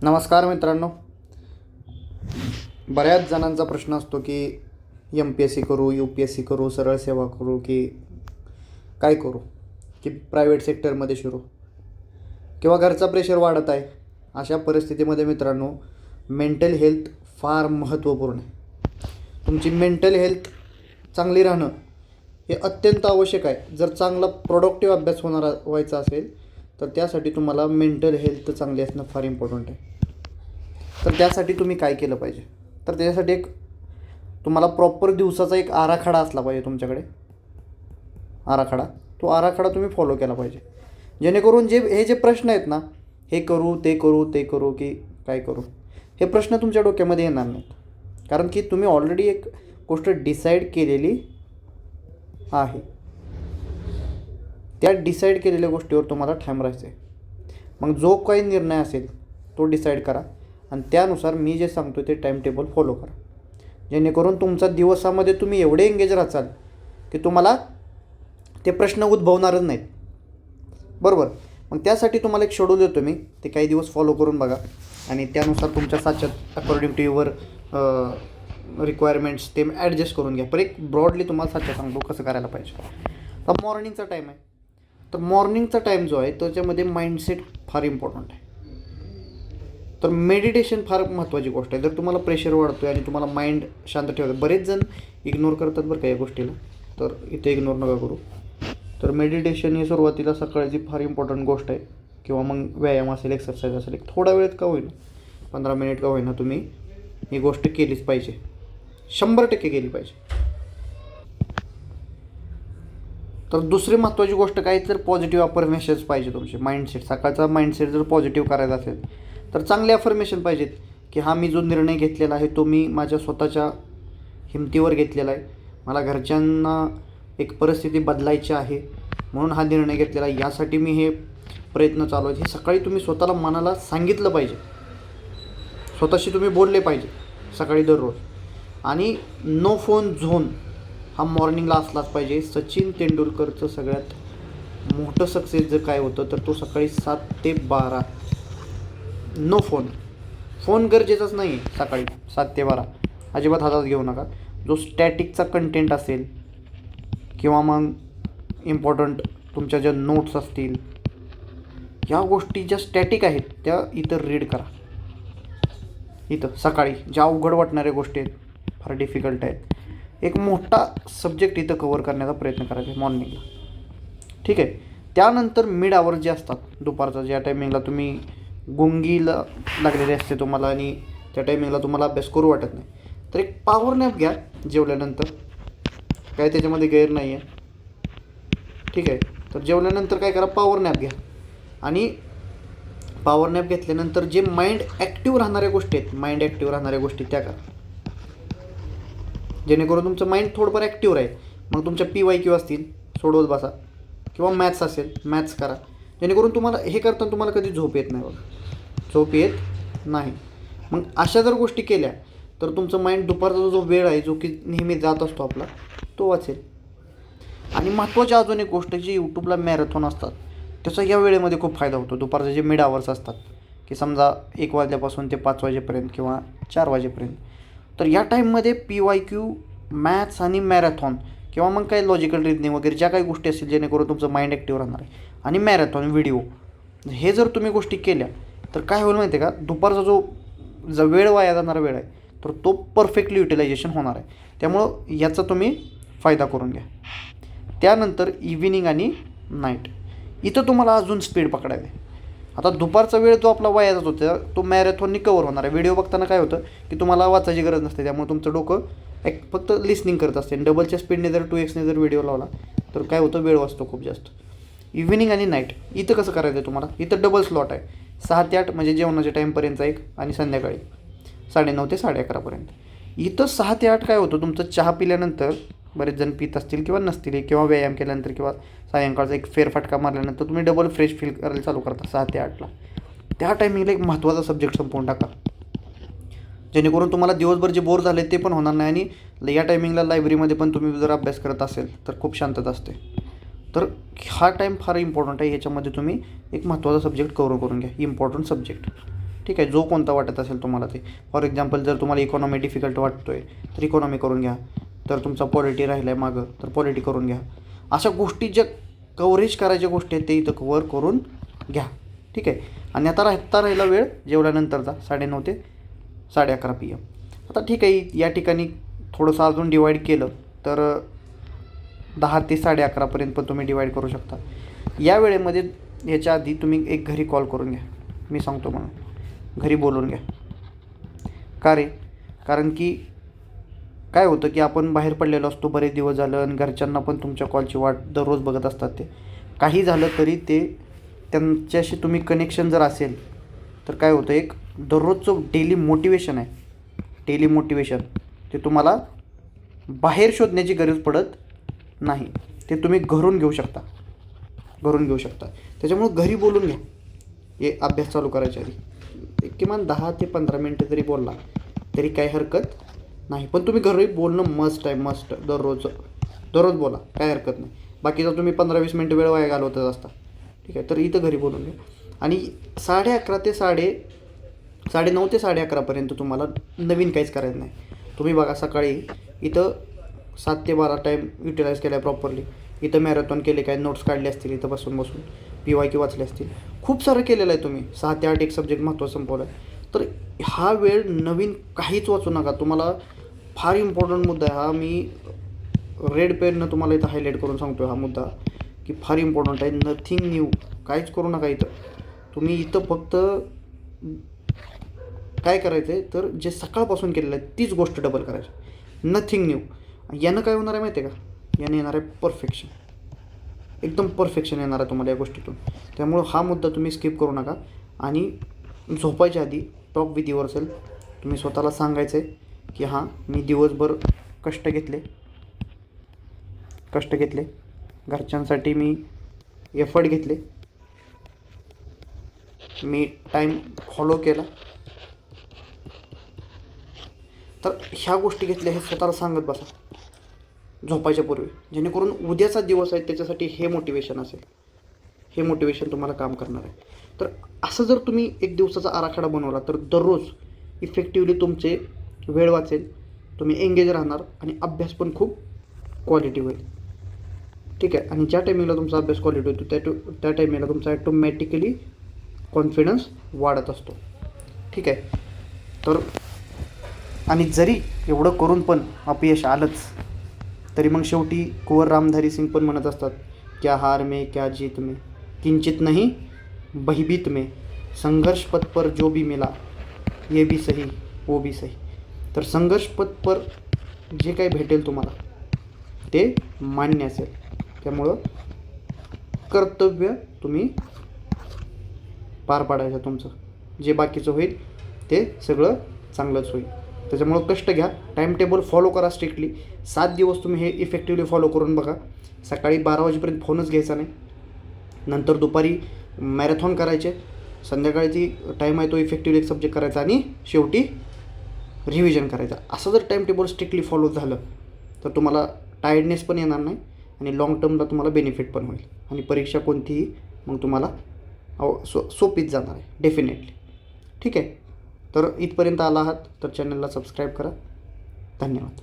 नमस्कार मित्रांनो. बऱ्याच जणांचा प्रश्न असतो की MPSC करू, UPSC करू, सरळ सेवा करू की काय करू, की प्रायव्हेट सेक्टरमध्ये शिरू किंवा घरचा प्रेशर वाढत आहे. अशा परिस्थितीमध्ये मित्रांनो, मेंटल हेल्थ फार महत्त्वपूर्ण आहे. तुमची मेंटल हेल्थ चांगली राहणं हे अत्यंत आवश्यक आहे. जर चांगला प्रोडक्टिव्ह अभ्यास व्हायचा असेल तर त्यासाठी तुम्हाला मेंटल हेल्थ चांगली असणं फार इम्पॉर्टंट आहे. तर त्यासाठी तुम्ही काय केलं पाहिजे, तर त्याच्यासाठी तुम्हाला प्रॉपर दिवसाचा एक आराखडा असला पाहिजे. तुमच्याकडे तो आराखडा तुम्ही फॉलो केला पाहिजे, जेणेकरून हे जे प्रश्न आहेत ना, हे करू ते करू की काय करू, हे प्रश्न तुमच्या डोक्यामध्ये येणार नाहीत. कारण की तुम्ही ऑलरेडी एक गोष्ट डिसाईड केलेली आहे. त्या डिसाईड केलेल्या गोष्टीवर तुम्हाला ठाम राहायचं आहे. मग जो काही निर्णय असेल तो डिसाईड करा आणि त्यानुसार मी जे सांगतो ते टाईम टेबल फॉलो करा, जेणेकरून तुमचा दिवसामध्ये तुम्ही एवढे एंगेज राहाल की तुम्हाला ते प्रश्न उद्भवणारच नाहीत. बरोबर. मग त्यासाठी तुम्हाला एक शेड्यूल देतो मी, ते काही दिवस फॉलो करून बघा आणि त्यानुसार तुमच्या साच्यात अकॉर्डिंग टू युअर रिक्वायरमेंट्स ते ॲडजस्ट करून घ्या. पण एक ब्रॉडली तुम्हाला साच्या सांगतो कसं करायला पाहिजे. तर मॉर्निंगचा टाईम आहे, तर मॉर्निंगचा टाईम जो आहे त्याच्यामध्ये माइंडसेट फार इम्पॉर्टंट आहे. तर मेडिटेशन फार महत्त्वाची गोष्ट आहे. जर तुम्हाला प्रेशर वाढतो आहे आणि तुम्हाला माइंड शांत ठेवतं, बरेच जण इग्नोर करतात बरं का या गोष्टीला, तर इथे इग्नोर नका करू. तर मेडिटेशन ही सुरुवातीला सकाळची फार इम्पॉर्टंट गोष्ट आहे. किंवा मग व्यायाम असेल, एक्सरसाइज असेल, एक थोडा वेळेत का होईना, 15 मिनिट का होईना, तुम्ही ही गोष्ट केलीच पाहिजे. 100% केली पाहिजे. तर दुसरी महत्त्वाची गोष्ट काय, तर पॉझिटिव्ह अफर्मेशन्स पाहिजे. तुमचे माइंडसेट, सकाळचा माइंडसेट जर पॉझिटिव्ह करायचा असेल तर चांगले अफर्मेशन पाहिजेत की हा मी जो निर्णय घेतलेला आहे तो मी माझ्या स्वतःच्या हिमतीवर घेतलेला आहे. मला घरच्यांना एक परिस्थिती बदलायची आहे म्हणून हा निर्णय घेतलेला आहे, यासाठी मी हे प्रयत्न चालू आहेत. हे सकाळी तुम्ही स्वतःला मनाला सांगितलं पाहिजे, स्वतःशी तुम्ही बोलले पाहिजे सकाळी दररोज. आणि नो फोन झोन हा मॉर्निंगला असलाच पाहिजे. सचिन तेंडुलकरचं सगळ्यात मोठं सक्सेस जर काय होतं तर तो सकाळी 7 ते 12 नो फोन गरजेचाच नाही आहे. सकाळी 7 ते 12 अजिबात हातात घेऊ नका. जो स्टॅटिकचा कंटेंट असेल किंवा मग इम्पॉर्टंट तुमच्या ज्या नोट्स असतील, ह्या गोष्टी ज्या स्टॅटिक आहेत त्या इथं रीड करा. इथं सकाळी ज्या अवघड वाटणाऱ्या गोष्टी आहेत, फार डिफिकल्ट आहेत, एक मोठा सब्जेक्ट इथं कवर करण्याचा प्रयत्न करायचा आहे मॉर्निंगला. ठीक आहे. त्यानंतर मिड आवर जे असतात, दुपारचा ज्या टायमिंगला तुम्ही गुंगीला लागलेले असते तुम्हाला आणि त्या टायमिंगला तुम्हाला अभ्यास करू वाटत नाही, तर एक पॉवर नॅप घ्या जेवल्यानंतर. काय त्याच्यामध्ये गैर नाही आहे. ठीक आहे. तर जेवल्यानंतर काय करा, पॉवर नॅप घ्या. आणि पॉवर नॅप घेतल्यानंतर जे माइंड ॲक्टिव्ह राहणाऱ्या गोष्टी त्या करा, जेणेकरून तुमचं माइंड थोडंफार ॲक्टिव्ह राहील. मग तुमच्या PYQ असतील सोडवत बसा, किंवा मॅथ्स असेल मॅथ्स करा, जेणेकरून तुम्हाला हे करताना तुम्हाला कधी झोप येत नाही. झोप येत नाही. मग अशा जर गोष्टी केल्या तर तुमचं माइंड दुपारचा जो वेळ आहे, जो की नेहमी जात असतो आपला, तो वाचेल. आणि महत्त्वाची अजून एक गोष्ट, जी यूट्यूबला मॅरेथॉन असतात त्याचा या वेळेमध्ये खूप फायदा होतो. दुपारचे जे मिड आवर्स असतात की समजा 1 वाजल्यापासून ते 5 वाजेपर्यंत किंवा 4 वाजेपर्यंत, तर या टाईममध्ये PYQ, मॅथ्स आणि मॅरेथॉन किंवा मग काही लॉजिकल रिजनिंग वगैरे ज्या काही गोष्टी असतील जेणेकरून तुमचं माइंड ॲक्टिव्ह राहणार आहे, आणि मॅरेथॉन व्हिडिओ, हे जर तुम्ही गोष्टी केल्या तर काय होईल माहिती आहे का, दुपारचा जो वेळ वाया जाणारा वेळ आहे तर तो परफेक्टली युटिलायझेशन होणार आहे. त्यामुळं याचा तुम्ही फायदा करून घ्या. त्यानंतर इव्हिनिंग आणि नाईट, इथं तुम्हाला अजून स्पीड पकडायचं आहे. आता दुपारचा वेळ जो आपला वाया जात होता तो मॅरेथॉननी कवर होणार आहे. व्हिडिओ बघताना काय होतं की तुम्हाला वाचायची गरज नसते, त्यामुळे तुमचं डोकं फक्त लिसनिंग करत असते. डबलच्या स्पीडने जर 2x जर व्हिडिओ लावला तर काय होतं, वेळ वाचतो खूप जास्त. इव्हिनिंग आणि नाईट इथं कसं करायचं आहे तुम्हाला, इथं डबल स्लॉट आहे. 6 ते 8 म्हणजे जेवणाच्या टाईमपर्यंतचा एक, आणि संध्याकाळी 9:30 ते 11:30. इथं 6 ते 8 काय होतं, तुमचं चहा पिल्यानंतर, बरेच जण पित असतील किंवा नसतील, किंवा व्यायाम केल्यानंतर किंवा सायंकाळचा एक फेरफटका मारल्यानंतर तुम्ही डबल फ्रेश फील करायला चालू करता 6 ते 8ला. त्या टायमिंगला एक महत्त्वाचा सब्जेक्ट संपवून टाका, जेणेकरून तुम्हाला दिवसभर जे बोर झाले ते पण होणार नाही. आणि या टायमिंगला लायब्ररीमध्ये पण तुम्ही जर अभ्यास करत असेल तर खूप शांतता असते. तर हा टाईम फार इम्पॉर्टंट आहे. याच्यामध्ये तुम्ही एक महत्त्वाचा सब्जेक्ट कव्हर करून घ्या, इम्पॉर्टंट सब्जेक्ट. ठीक आहे, जो कोणता वाटत असेल तुम्हाला ते. फॉर एक्झाम्पल जर तुम्हाला इकॉनॉमी डिफिकल्ट वाटतो आहे तर इकॉनॉमी करून घ्या. तर तुमचा पॉलिटी राहिला आहे मागं तर पॉलिटी करून घ्या. अशा गोष्टी ज्या कव्हरेज करायच्या गोष्टी आहेत ते इथं कव्हर करून घ्या. ठीक आहे. आणि आता राहिला वेळ जेवल्यानंतरचा 9:30 ते 11:30 PM. आता ठीक आहे, या ठिकाणी थोडंसं अजून डिवाईड केलं तर 10 ते 11:30पर्यंत पण तुम्ही डिवाईड करू शकता. या वेळेमध्ये याच्या आधी तुम्ही एक घरी कॉल करून घ्या, मी सांगतो म्हणून घरी बोलून घ्या. का रे? कारण की काय होतं की आपण बाहेर पडलेलो असतो बरेच दिवस झालं आणि घरच्यांना पण तुमच्या कॉलची वाट दररोज बघत असतात. ते काही झालं तरी ते त्यांच्याशी तुम्ही कनेक्शन जर असेल तर काय होतं, एक दररोजचं डेली मोटिवेशन आहे, डेली मोटिवेशन ते तुम्हाला बाहेर शोधण्याची गरज पडत नाही. ते तुम्ही घरून घेऊ शकता, त्याच्यामुळं घरी बोलून घ्या. हे अभ्यास चालू करायच्या आधी किमान 10 ते 15 मिनटं जरी बोलला तरी काही हरकत नाही. पण तुम्ही घरी बोलणं मस्ट आहे, मस्ट. दररोज बोला, काय हरकत नाही. बाकीचा तुम्ही 15-20 मिनटं वेळ वाया घालवतच असता. ठीक आहे, तर इथं घरी बोलून घ्या. आणि 11:30 ते 9:30 ते 11:30पर्यंत तुम्हाला नवीन काहीच करायचं नाही. तुम्ही बघा सकाळी इथं 7 ते 12 टाईम युटिलाइज केला आहे प्रॉपरली. इथं मॅरेथॉन केले, काय नोट्स काढले असतील, इथं बसून PYQ वाचले असतील, खूप सारं केलेलं आहे तुम्ही. 6 ते 8 एक सब्जेक्ट महत्त्वाचा संपवला आहे. तर हा वेळ नवीन काहीच वाचू नका. तुम्हाला फार इम्पॉर्टंट मुद्दा आहे हा. मी रेड पेननं तुम्हाला इथं हायलाईट करून सांगतो हा मुद्दा की फार इम्पॉर्टंट आहे. नथिंग न्यू, काहीच करू नका इथं. तुम्ही इथं फक्त काय करायचं आहे तर जे सकाळपासून केलेलं आहे तीच गोष्ट डबल करायची, नथिंग न्यू. यानं काय होणार आहे माहिती आहे का? यानं येणार आहे परफेक्शन, एकदम परफेक्शन येणार आहे तुम्हाला या गोष्टीतून. त्यामुळं हा मुद्दा तुम्ही स्किप करू नका. आणि झोपायच्या आधी टॉक विथ युअरसेल्फ. तुम्ही स्वतःला सांगायचं आहे की हां, मी दिवसभर कष्ट घेतले, घरच्यांसाठी मी एफर्ट घेतले, मी टाईम फॉलो केला. तर ह्या गोष्टी घेतल्या हे स्वतःला सांगत बसा झोपायच्या पूर्वी, जेणेकरून उद्याचा दिवस आहे त्याच्यासाठी हे मोटिवेशन असेल, हे मोटिवेशन तुम्हाला काम करणार आहे. तर असं जर तुम्ही एक दिवसाचा आराखडा बनवला तर दररोज इफेक्टिवली तुमचे वेळ वाचेल, तुम्ही एंगेज राहणार आणि अभ्यास पण खूप क्वालिटी होईल. ठीक आहे. आणि ज्या टायमिंगला तुमचा अभ्यास क्वालिटी होतो त्या टायमिंगला तुमचा ॲटोमॅटिकली कॉन्फिडन्स वाढत असतो. ठीक आहे. तर आणि जरी एवढं करून पण अपयश आलंच तरी मग शेवटी कुंवर रामधारी सिंग पण म्हणत असतात, क्या हार में क्या जीत में, किंचित नहीं बहिबीत में, संघर्ष पथ पर जो भी मिला ये भी सही वो भी सही. तर संघर्ष पथ पर जे काही भेटेल तुम्हाला ते मान्य असेल. त्यामुळं कर्तव्य तुम्ही पार पाडायचं तुमचं. जे बाकीचं होईल ते सगळं चांगलंच होईल. त्याच्यामुळं कष्ट घ्या, टाईम टेबल फॉलो करा स्ट्रिक्टली. 7 दिवस तुम्ही हे इफेक्टिवली फॉलो करून बघा. सकाळी 12 वाजेपर्यंत फोनच घ्यायचा नाही, नंतर दुपारी मॅरेथॉन करायचे, संध्याकाळची टाईम आहे तो इफेक्टिवली एक सब्जेक्ट करायचा आणि शेवटी रिव्हिजन करायचं. असं जर टाईम टेबल स्ट्रिक्टली फॉलो झालं तर तुम्हाला टायर्डनेस पण येणार नाही आणि लाँग टर्मला तुम्हाला बेनिफिट पण होईल. आणि परीक्षा कोणतीही मग तुम्हाला सोपीच जाणार आहे डेफिनेटली. ठीक आहे. तर इथपर्यंत आला आहात तर चॅनलला सबस्क्राईब करा. धन्यवाद.